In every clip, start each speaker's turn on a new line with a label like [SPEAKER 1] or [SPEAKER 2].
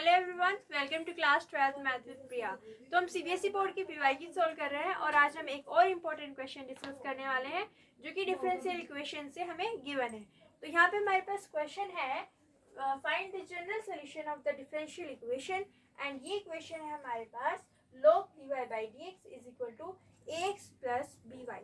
[SPEAKER 1] Hello everyone, welcome to class 12th math with Priya. तो हम CBSE board की PYQ solve कर रहे हैं और आज हम एक और इम्पोर्टेंट क्वेश्चन डिस्कस करने वाले हैं जो कि डिफरेंशियल इक्वेशन से हमें गिवन है। तो यहाँ पे हमारे पास क्वेश्चन है find the general solution of the differential equation and ये इक्वेशन है हमारे पास log dy by dx is equal to ax plus by।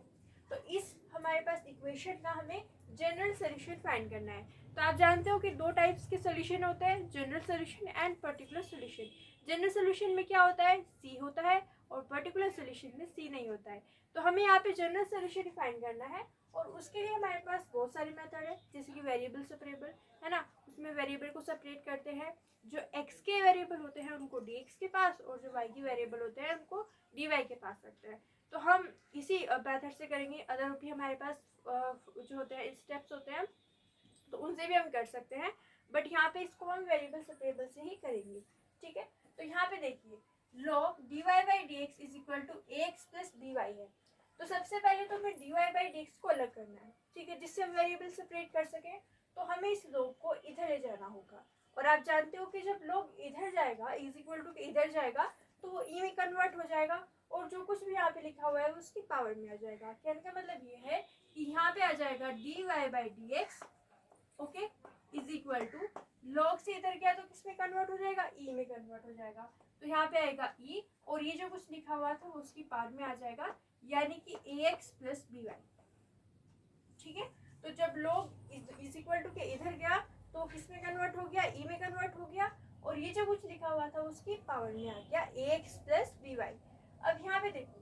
[SPEAKER 1] तो इस हमारे पास इक्वेशन का हमें जनरल सॉल्यूशन फाइंड करना है। तो आप जानते हो कि दो टाइप्स के सॉल्यूशन होते हैं, general solution and particular solution. General solution में क्या होता है, सी होता है, और पर्टिकुलर सॉल्यूशन में सी नहीं होता है। तो हमें यहाँ पे जनरल सॉल्यूशन फाइंड करना है और उसके लिए हमारे पास बहुत सारे मेथड है, जैसे कि वेरिएबल सेपरेबल है ना, उसमें वेरिएबल को सेपरेट करते हैं। जो एक्स के वेरिएबल होते हैं उनको डी एक्स के पास और जो वाई के वेरिएबल होते हैं उनको डी वाई के पास रखते हैं। तो हम इसी मेथड से करेंगे। अदर भी हमारे पास जो होते हैं स्टेप्स होते हैं तो उनसे भी हम कर सकते हैं, बट यहाँ पे इसको हम वेरिएबल सेपरेबल से ही करेंगे। ठीक है, तो यहाँ पे देखिए log dy by dx is equal to ax plus by है। तो सबसे पहले तो हमें dy by dx को अलग करना है, ठीक है, जिससे हम वेरिएबल सेपरेट कर सकें। तो हमें इस log को इधर ले जाना होगा और आप जानते हो कि जब log इधर जाएगा इज इक्वल टू इधर जाएगा तो वो ई में कन्वर्ट हो जाएगा और जो कुछ भी यहाँ पे लिखा हुआ है उसकी पावर में आ जाएगा। कहने का मतलब ये है कि यहाँ पे आ जाएगा dy by dx okay is equal to log से इधर गया तो किस में कन्वर्ट हो जाएगा, ई में कन्वर्ट हो जाएगा। तो यहाँ पे आएगा ई और ये जो कुछ लिखा हुआ था उसकी पावर में आ जाएगा, यानी कि ax प्लस by। ठीक है, तो जब लॉग इज इक्वल टू के इधर गया तो किस में कन्वर्ट हो गया, ई में कन्वर्ट हो गया और ये जो कुछ लिखा हुआ था उसकी पावर में आ गया ax प्लस by। अब यहाँ पे देखो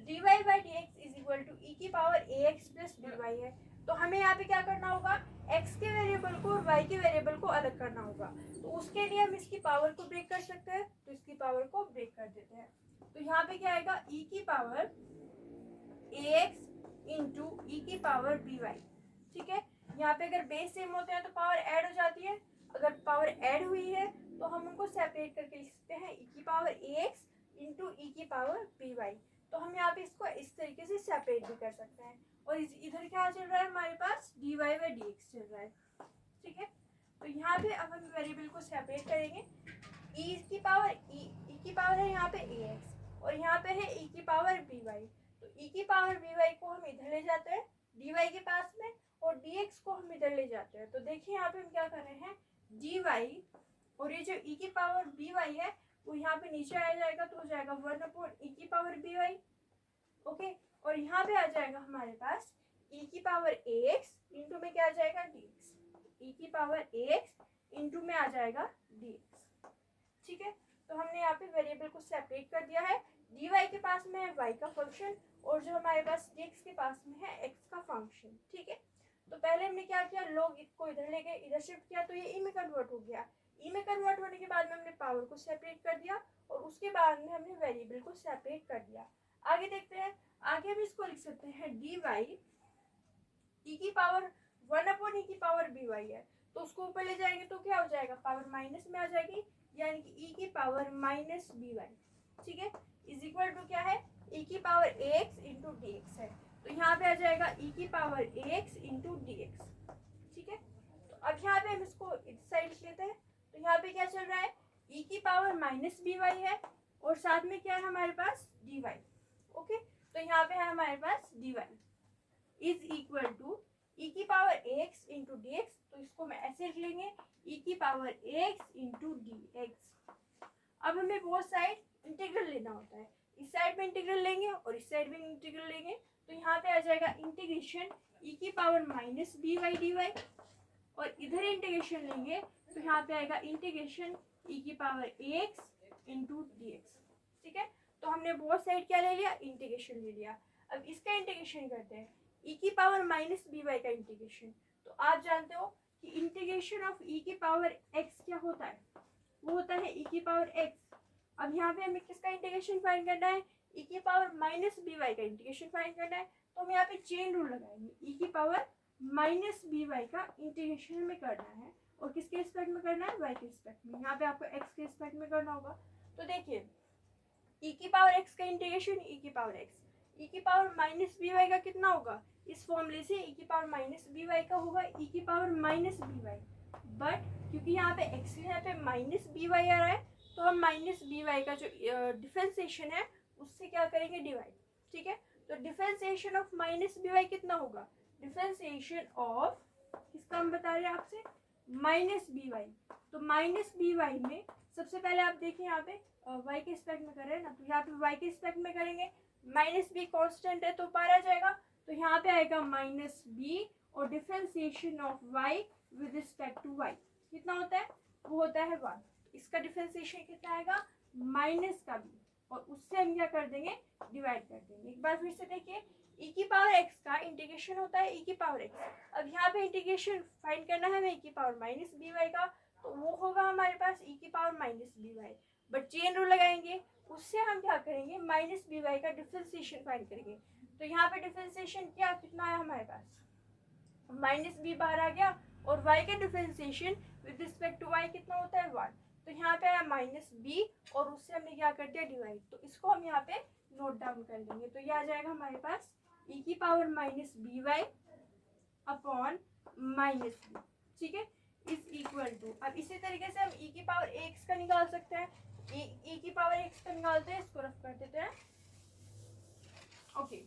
[SPEAKER 1] dy by dx is equal to E की पावर ax प्लस by है। तो हमें यहाँ पे क्या करना होगा, x के वेरिएबल को और y के वेरिएबल को अलग करना होगा। तो उसके लिए हम इसकी पावर को ब्रेक कर सकते हैं, तो इसकी पावर को ब्रेक कर देते हैं। तो यहाँ पे क्या आएगा, e की पावर ax इंटू ई की पावर by। ठीक है, यहाँ पे अगर बेस सेम होते हैं तो पावर ऐड हो जाती है, अगर पावर ऐड हुई है तो हम उनको सेपरेट करके लिख सकते हैं e की पावर ax इंटू ई की पावर by। तो हम यहाँ पे इसको इस तरीके से सेपरेट भी कर सकते हैं और इधर क्या चल रहा है हमारे पास dy by dx चल रहा है। ठीक है, तो यहाँ पे अब हम वेरिएबल को सेपरेट करेंगे। e की पावर e की पावर है यहाँ पे ax और यहाँ पे है e की पावर by। तो e की पावर by को हम इधर ले जाते हैं dy के पास में और dx को हम इधर ले जाते हैं। तो देखिए यहाँ पे हम क्या कर रहे हैं, dy और ये जो e की पावर by है वो यहाँ पे नीचे आ जाएगा तो हो जाएगा 1/e की पावर by। ओके, और यहाँ पे आ जाएगा हमारे पास e की पावर ax इंटू में क्या आ जाएगा dx, e की पावर ax इंटू में आ जाएगा dx। ठीक है, तो हमने यहाँ पे वेरिएबल को सेपरेट कर दिया है। dy के पास में है y का फंक्शन और जो हमारे पास dx के पास में है x का फंक्शन। ठीक है, तो पहले हमने क्या किया, log को इधर ले गए, इधर शिफ्ट किया तो ये e में कन्वर्ट हो गया। ई में कन्वर्ट होने के बाद में हमने पावर को सेपरेट कर दिया और उसके बाद में हमने वेरिएबल को सेपरेट कर दिया। आगे देखते हैं, आगे हम इसको लिख सकते हैं dy ई की पावर 1/e की पावर by है, तो उसको ऊपर ले जाएंगे तो क्या हो जाएगा, पावर माइनस में आ जाएगी, यानी कि e की पावर माइनस by। ठीक है, इज इक्वल टू क्या है, e की पावर ax इंटू dx है। तो यहाँ पे आ जाएगा e की पावर ax इंटू dx। ठीक है, तो अब यहाँ पे हम इसको इस साइड लिख लेते हैं। तो यहाँ पे क्या चल रहा है, e की पावर माइनस by है और साथ में क्या है हमारे पास dy। ओके, तो यहाँ पे है हमारे पास dy is equal to e की पावर ax इंटू dx। तो इसको मैं ऐसे लिख लेंगे, e की पावर ax इंटू dx। अब हमें बोथ साइड इंटीग्रल लेना होता है, इस साइड में इंटीग्रल लेंगे और इस साइड में इंटीग्रल लेंगे। तो यहाँ पे आ जाएगा इंटीग्रेशन e की पावर माइनस by dy और इधर इंटीग्रेशन लेंगे तो यहाँ पे आएगा इंटीग्रेशन e की पावर ax इंटू dx। ठीक है, तो हमने बोथ साइड क्या ले लिया, इंटीग्रेशन ले लिया। अब इसका इंटीग्रेशन करते हैं, e की पावर माइनस by का इंटीग्रेशन। तो आप जानते हो कि इंटीग्रेशन ऑफ e की पावर x क्या होता है, वो होता है e की पावर x। अब यहाँ पे हमें किसका इंटीग्रेशन फाइंड करना है, e की पावर माइनस by का इंटीग्रेशन फाइंड करना है। तो हम यहाँ पे चेन रूल लगाएंगे, e की पावर माइनस by का इंटीग्रेशन में करना है और किसके रिस्पेक्ट में करना है, y के रिस्पेक्ट में। यहाँ पे आपको x के रिस्पेक्ट में करना होगा। तो देखिए e की पावर x का इंटीग्रेशन e की पावर x, e की पावर माइनस by का कितना होगा, इस फॉर्मूले से e की पावर माइनस by का होगा e की पावर माइनस by। बट क्योंकि यहाँ पे एक्स यहाँ पे माइनस बी वाई आ रहा है, तो हम माइनस बी वाई का जो डिफरेंशिएशन है उससे क्या करेंगे, डिवाइड। ठीक है, तो differentiation of minus B Y कितना होगा, डिफरेंशिएशन ऑफ किसका हम बता रहे हैं आपसे, माइनस बी वाई। तो माइनस बी वाई में सबसे पहले आप देखिए यहाँ पे वाई के रिस्पेक्ट में कर रहे हैं ना, तो यहाँ पे वाई के रिस्पेक्ट में करेंगे, माइनस बी कॉन्स्टेंट है तो पार आ जाएगा, तो यहाँ पे आएगा माइनस बी और differentiation of Y with respect to Y कितना होता है, वो होता है 1। इसका डिफरेंशिएशन कितना आएगा, माइनस का बी, और उससे हम क्या कर देंगे, डिवाइड कर देंगे। एक बार फिर से देखिए, e की पावर x का इंटीग्रेशन होता है e की पावर x। अब यहाँ पे इंटीग्रेशन फाइंड करना है हमें e की पावर माइनस बी वाई का, तो वो होगा हमारे पास e की power minus B Y, but chain rule लगाएंगे, उससे हम क्या करेंगे, माइनस बी वाई का डिफरेंशिएशन फाइंड करेंगे। तो यहाँ पे डिफरेंशिएशन क्या कितना आया हमारे पास, माइनस बी बाहर आ गया, और y का differentiation with respect to y कितना होता है 1, तो यहाँ पे आया माइनस बी और उससे हमने क्या कर दिया, डिवाइड। तो इसको हम यहाँ पे नोट डाउन कर लेंगे, तो ये आ जाएगा हमारे पास e की power minus B Y upon minus B. ठीक है, इज इक्वल टू, अब इसी तरीके से हम e की पावर x का निकाल सकते हैं, e की पावर x का निकालते हैं, इसको रफ कर देते हैं। ओके,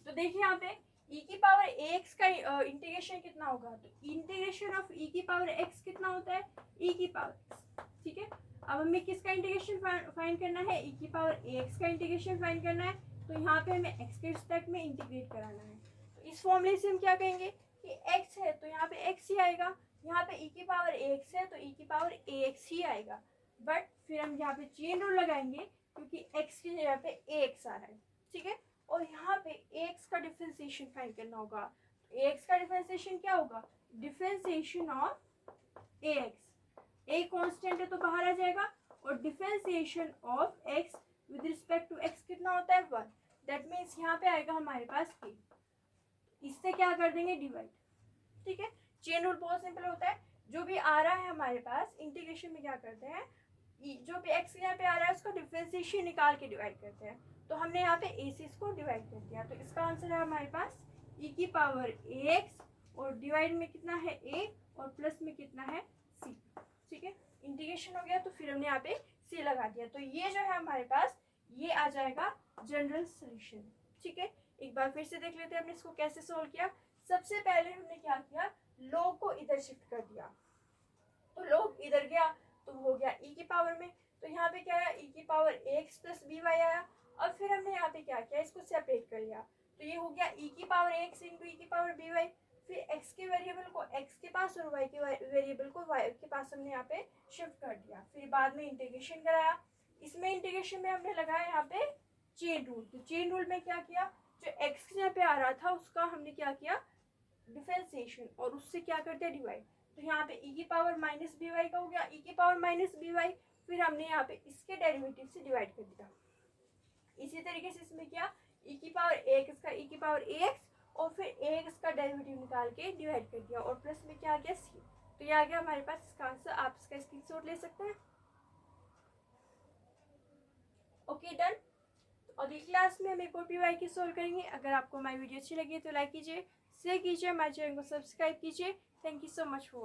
[SPEAKER 1] तो देखिए यहाँ पे e की पावर ax का इंटीग्रेशन कितना होगा, तो इंटीग्रेशन ऑफ e की पावर x कितना होता है, e की पावर x। ठीक है, अब हमें किसका इंटीग्रेशन फाइंड करना है, e की पावर ax का इंटीग्रेशन फाइंड करना है, तो यहाँ पे हमें x के रिस्पेक्ट में इंटीग्रेट कराना है। तो इस फॉर्मूले से हम क्या कहेंगे कि x है तो यहाँ पे x ही आएगा, यहाँ पे e की पावर ax है तो e की पावर ax ही आएगा, बट फिर हम यहाँ पे चेन रूल लगाएंगे क्योंकि x की जगह पे ax आ रहा है। ठीक है, और यहाँ पे ax का डिफरेंशिएशन फाइंड करना होगा, ax का डिफरेंशिएशन क्या होगा, differentiation of ax, a constant है तो बाहर आ जाएगा, और differentiation of x with respect to x कितना होता है 1, दैट मीन्स यहाँ पे आएगा हमारे पास a, इससे क्या कर देंगे, डिवाइड। ठीक है, चेन रूल बहुत सिंपल होता है, जो भी आ रहा है हमारे पास इंटीग्रेशन में क्या करते हैं, जो भी x यहाँ पे आ रहा है उसका डिफरेंशिएशन निकाल के डिवाइड करते हैं, तो हमने यहाँ पे a से इसको डिवाइड कर दिया, तो इसका आंसर है हमारे पास e की पावर ax, और डिवाइड में कितना है a और प्लस में कितना है c। ठीक है, इंटीग्रेशन हो गया, तो फिर हमने यहाँ पे c लगा दिया, तो ये जो है हमारे पास ये आ जाएगा जनरल सोल्यूशन। ठीक है, एक बार फिर से देख लेते हैं हमने इसको कैसे सोल्व किया। सबसे पहले हमने क्या किया, log को इधर शिफ्ट कर दिया, तो log इधर गया तो हो गया e की पावर में, तो यहाँ पे क्या आया, e की power ax plus B Y आया। अब फिर हमने यहाँ पे क्या किया, इसको सेपरेट कर लिया, तो ये हो गया e की पावर ax इंटू e की पावर बी वाई, फिर x के वेरिएबल को x के पास और y के वेरिएबल को y के पास हमने यहाँ पे शिफ्ट कर दिया, फिर बाद में इंटीग्रेशन कराया। इसमें इंटीग्रेशन में हमने लगाया यहाँ पे चेन रूल, तो चेन रूल में क्या किया, जो x यहाँ पे आ रहा था उसका हमने क्या किया, डिफरेंशिएशन, और उससे क्या कर दिया, डिवाइड। तो यहाँ पे e की पावर माइनस बी वाई का हो गया e की पावर माइनस बी वाई, फिर हमने यहाँ पे इसके डेरिवेटिव से डिवाइड कर दिया। इसी तरीके से इसमें क्या, e की पावर ax का e की पावर ax, और फिर ax का डेरिवेटिव निकाल के डिवाइड कर दिया, और प्लस में क्या आ गया c। तो ये आ गया हमारे पास इसका आंसर, आप इसका स्क्रीनशॉट ले सकते हैं। Okay, done. और अगली क्लास में हम एक और पीवाई की सोल्व करेंगे। अगर आपको हमारी वीडियो अच्छी लगी तो लाइक कीजिए, शेयर कीजिए, हमारे चैनल को सब्सक्राइब कीजिए। Thank you so much for